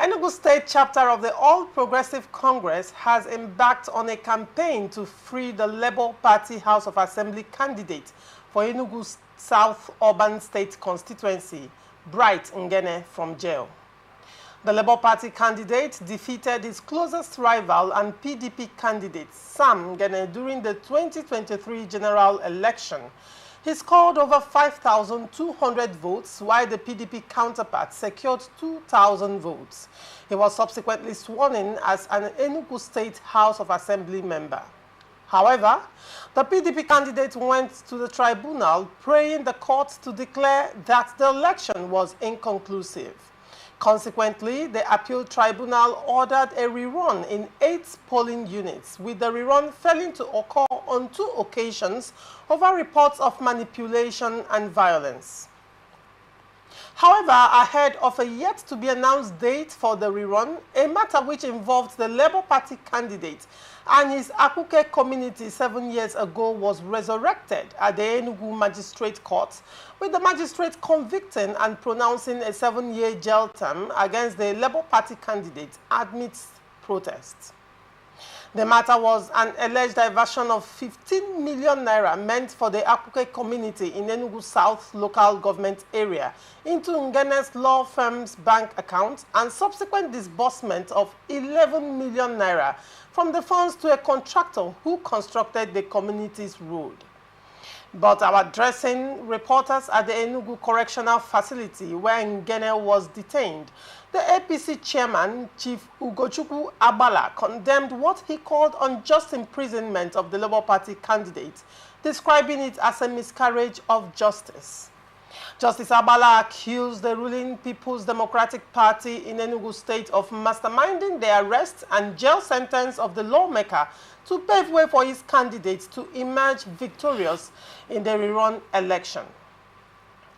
Enugu State chapter of the All Progressive Congress has embarked on a campaign to free the Labour Party House of Assembly candidate for Enugu South Urban State constituency, Bright Ngene, from jail. The Labour Party candidate defeated his closest rival and PDP candidate, Sam Ngene, during the 2023 general election. He scored over 5,200 votes, while the PDP counterpart secured 2,000 votes. He was subsequently sworn in as an Enugu State House of Assembly member. However, the PDP candidate went to the tribunal, praying the court to declare that the election was inconclusive. Consequently, the appeal tribunal ordered a rerun in 8 polling units, with the rerun failing to occur on 2 occasions over reports of manipulation and violence. However, ahead of a yet-to-be-announced date for the rerun, a matter which involved the Labour Party candidate and his Akuke community 7 years ago was resurrected at the Enugu Magistrate Court, with the magistrate convicting and pronouncing a 7-year jail term against the Labour Party candidate amidst protests. The matter was an alleged diversion of 15 million naira meant for the Akuke community in Enugu South local government area into Ngene's law firm's bank account and subsequent disbursement of 11 million naira from the funds to a contractor who constructed the community's road. But our addressing reporters at the Enugu Correctional Facility where Ngene was detained, the APC chairman, Chief Ugochukwu Abala, condemned what he called unjust imprisonment of the Labour Party candidate, describing it as a miscarriage of justice. Justice Abala accused the ruling People's Democratic Party in Enugu State of masterminding the arrest and jail sentence of the lawmaker to pave way for his candidate to emerge victorious in the rerun election.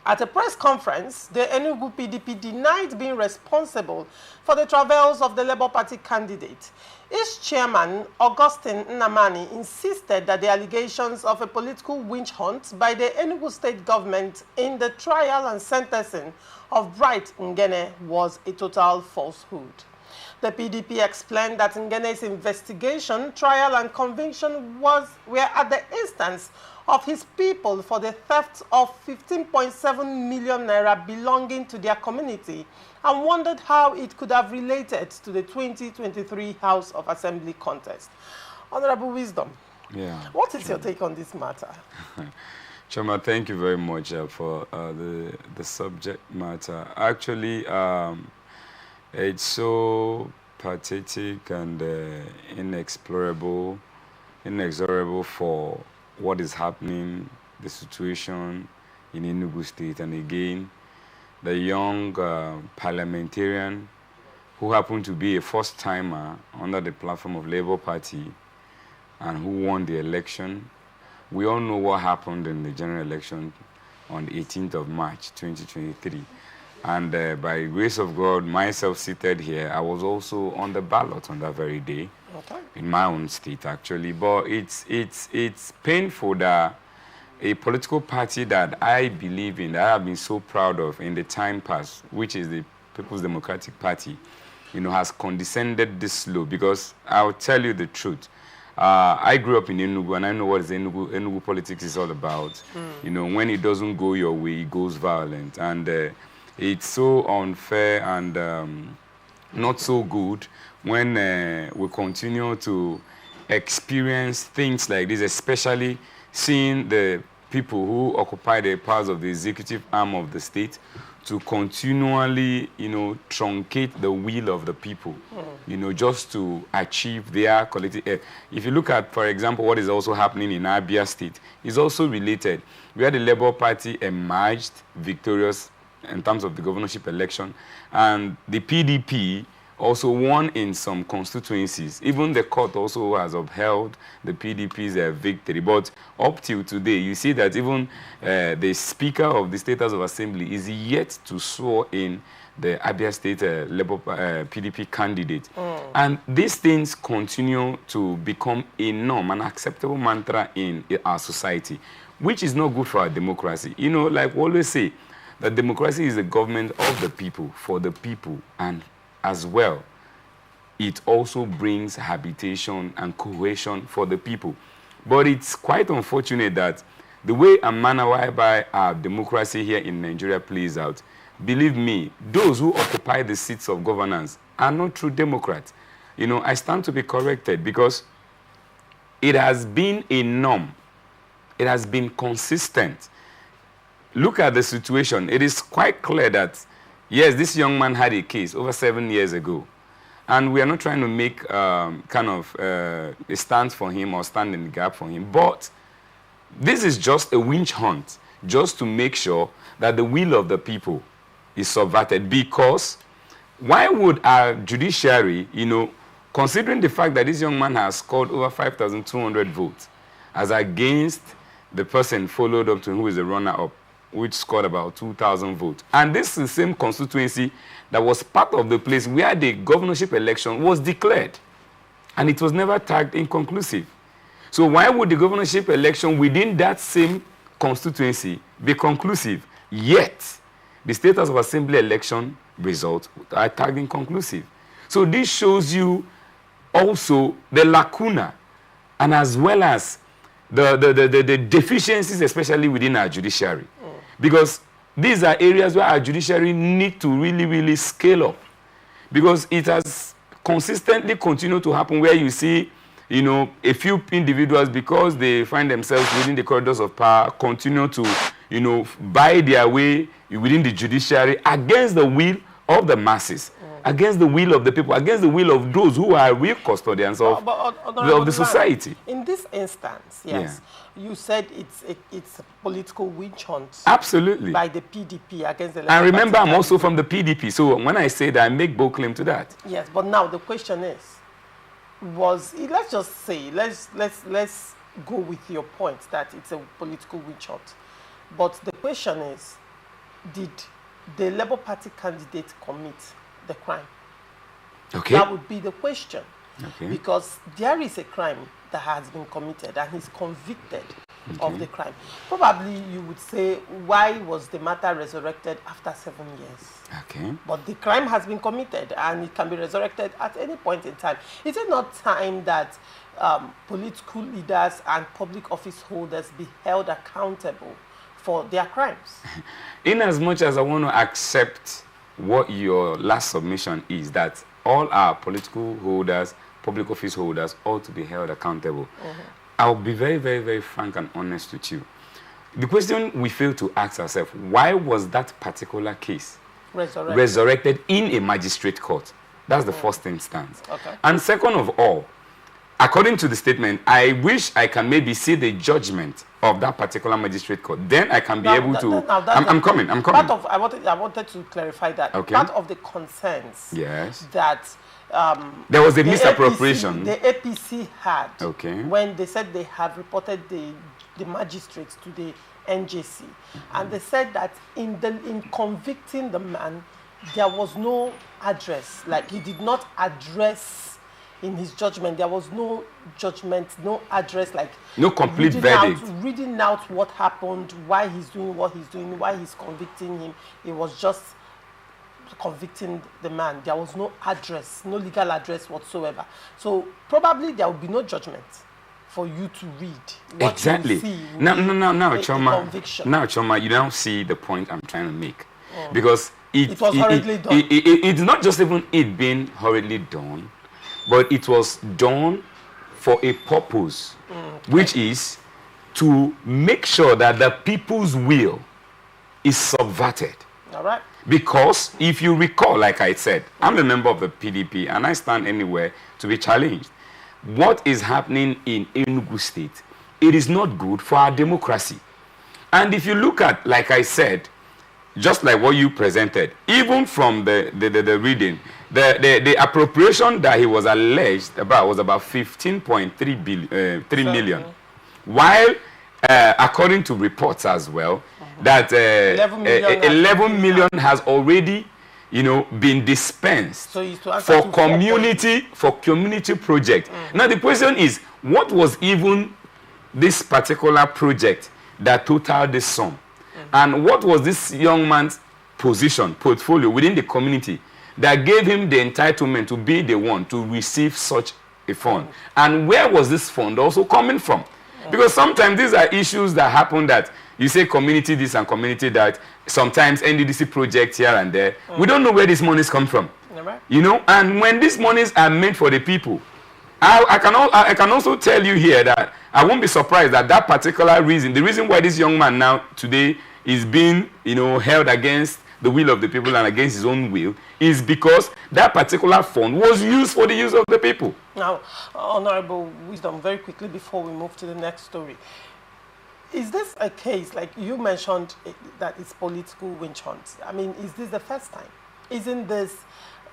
At a press conference, the Enugu PDP denied being responsible for the travails of the Labour Party candidate. Its chairman, Augustine Nnamani, insisted that the allegations of a political witch hunt by the Enugu State government in the trial and sentencing of Bright Ngene was a total falsehood. The PDP explained that Ngene's investigation, trial and conviction were at the instance of his people for the theft of 15.7 million naira belonging to their community, and wondered how it could have related to the 2023 House of Assembly contest. Honorable Wisdom, what is your take on this matter? Chama, thank you very much for the subject matter. Actually, it's so pathetic and inexorable for what is happening, the situation in Enugu State. And again, the young parliamentarian who happened to be a first-timer under the platform of Labour Party and who won the election. We all know what happened in the general election on the 18th of March, 2023. And by the grace of God, myself seated here, I was also on the ballot on that very day, in my own state, actually. But it's painful that a political party that I believe in, that I have been so proud of in the time past, which is the People's Democratic Party, has condescended this low. Because I'll tell you the truth. I grew up in Enugu, and I know what Enugu politics is all about. When it doesn't go your way, it goes violent. And it's so unfair and not so good when we continue to experience things like this, especially seeing the people who occupy the powers of the executive arm of the state to continually, truncate the will of the people, just to achieve their collective. If you look at, for example, what is also happening in Abia State, is also related. Where the Labour Party emerged victorious in terms of the governorship election, and the PDP also won in some constituencies. Even the court also has upheld the PDP's victory. But up till today, you see that even the Speaker of the State House of Assembly is yet to swear in the Abia State Labour PDP candidate. And these things continue to become a norm, an acceptable mantra in our society, which is not good for our democracy. Like we always say, that democracy is the government of the people, for the people, and as well, it also brings habitation and cohesion for the people. But it's quite unfortunate that the way and manner whereby our democracy here in Nigeria plays out, believe me, those who occupy the seats of governance are not true Democrats. You know, I stand to be corrected because it has been a norm. It has been consistent. Look at the situation. It is quite clear that, yes, this young man had a case over 7 years ago. And we are not trying to make a stance for him or stand in the gap for him. But this is just a witch hunt, just to make sure that the will of the people is subverted. Because why would our judiciary, you know, considering the fact that this young man has scored over 5,200 votes, as against the person followed up to who is the runner-up, which scored about 2,000 votes. And this is the same constituency that was part of the place where the governorship election was declared. And it was never tagged inconclusive. So why would the governorship election within that same constituency be conclusive? Yet, the State House of Assembly election results are tagged inconclusive. So this shows you also the lacuna, and as well as the deficiencies, especially within our judiciary. Because these are areas where our judiciary need to really, really scale up. Because it has consistently continued to happen where you see, you know, a few individuals, because they find themselves within the corridors of power, continue to, you know, buy their way within the judiciary against the will of the masses, against the will of the people, against the will of those who are real custodians of the society. In this instance, yes, you said it's a political witch hunt. Absolutely. By the PDP against the... And remember, I'm also from the PDP, so when I say that, I make bold claim to that. Yes, but now the question is, let's just say, let's go with your point that it's a political witch hunt. But the question is, did the Labour Party candidate commit the crime? Okay. That would be the question. Okay. Because there is a crime that has been committed and he's convicted of the crime. Probably you would say, why was the matter resurrected after 7 years? Okay. But the crime has been committed and it can be resurrected at any point in time. Is it not time that political leaders and public office holders be held accountable for their crimes? In as much as I want to accept what your last submission is, that all our political holders, public office holders ought to be held accountable. I'll be very, very, very frank and honest with you. The question we fail to ask ourselves, why was that particular case resurrected in a magistrate court? That's the first instance. Okay. And second of all, according to the statement, I wish I can maybe see the judgment of that particular magistrate court. Then I can be able to... I'm coming. Part of, I wanted to clarify that. Okay. Part of the concerns that there was a misappropriation. The APC had okay. when they said they have reported the magistrates to the NJC. And they said that in convicting the man, there was no address. Like, he did not address in his judgment. There was no judgment, no address, like no complete verdict. Reading out what happened, why he's doing what he's doing, why he's convicting him. It was just convicting the man. There was no address, no legal address whatsoever. So probably there will be no judgment for you to read. What exactly. You see now, Choma. Now, Choma, you don't see the point I'm trying to make, because it was hurriedly done. It's not just even it being hurriedly done, but it was done for a purpose, which is to make sure that the people's will is subverted. All right. Because if you recall, like I said, I'm a member of the PDP and I stand anywhere to be challenged. What is happening in Enugu State, it is not good for our democracy. And if you look at, like I said, just like what you presented, even from the reading, the appropriation that he was alleged about was about 15.3 million. While, according to reports as well, that 11 million has already, you know, been dispensed for community project. Now the question is, what was even this particular project that totaled this sum? And what was this young man's portfolio within the community that gave him the entitlement to be the one to receive such a fund? And where was this fund also coming from? Because sometimes these are issues that happen that you say community this and community that, sometimes NDDC projects here and there. We don't know where these monies come from. You know, and when these monies are meant for the people, I can also tell you here that I won't be surprised that that particular reason, the reason why this young man now today is being, you know, held against the will of the people and against his own will, is because that particular fund was used for the use of the people. Now, Honorable Wisdom, very quickly before we move to the next story, is this a case, like you mentioned, that it's political witch hunts? I mean, is this the first time? Isn't this,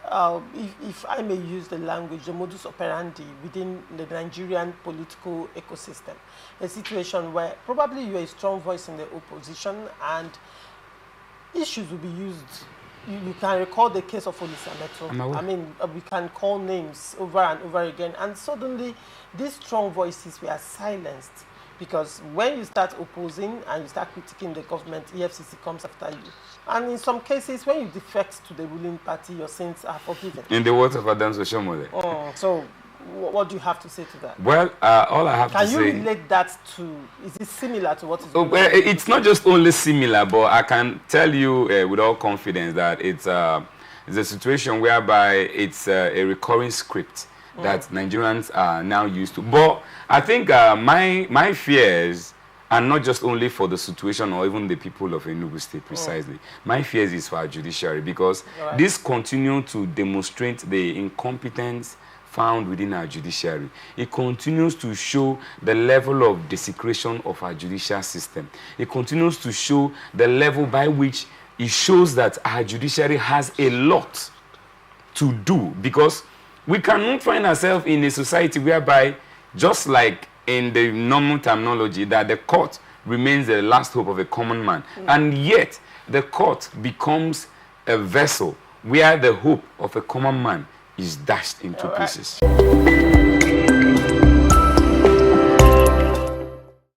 if I may use the language, the modus operandi within the Nigerian political ecosystem, a situation where probably you're a strong voice in the opposition and issues will be used? You can recall the case of Olisa Metro. I mean, we can call names over and over again, and suddenly these strong voices were silenced, because when you start opposing and you start critiquing the government, EFCC comes after you. And in some cases, when you defect to the ruling party, your sins are forgiven. In the words of Adams Oshomole. So, what do you have to say to that? Well, all I have to say... Can you relate that to... Is it similar to what is going on? Well, it's not just only similar, but I can tell you with all confidence that it's a situation whereby it's a recurring script that Nigerians are now used to. But I think my fears are not just only for the situation or even the people of Enugu State precisely. My fears is for our judiciary, because this continues to demonstrate the incompetence found within our judiciary. It continues to show the level of desecration of our judicial system. It continues to show the level by which it shows that our judiciary has a lot to do, because we cannot find ourselves in a society whereby, just like in the normal terminology, that the court remains the last hope of a common man. And yet, the court becomes a vessel where the hope of a common man is dashed into pieces.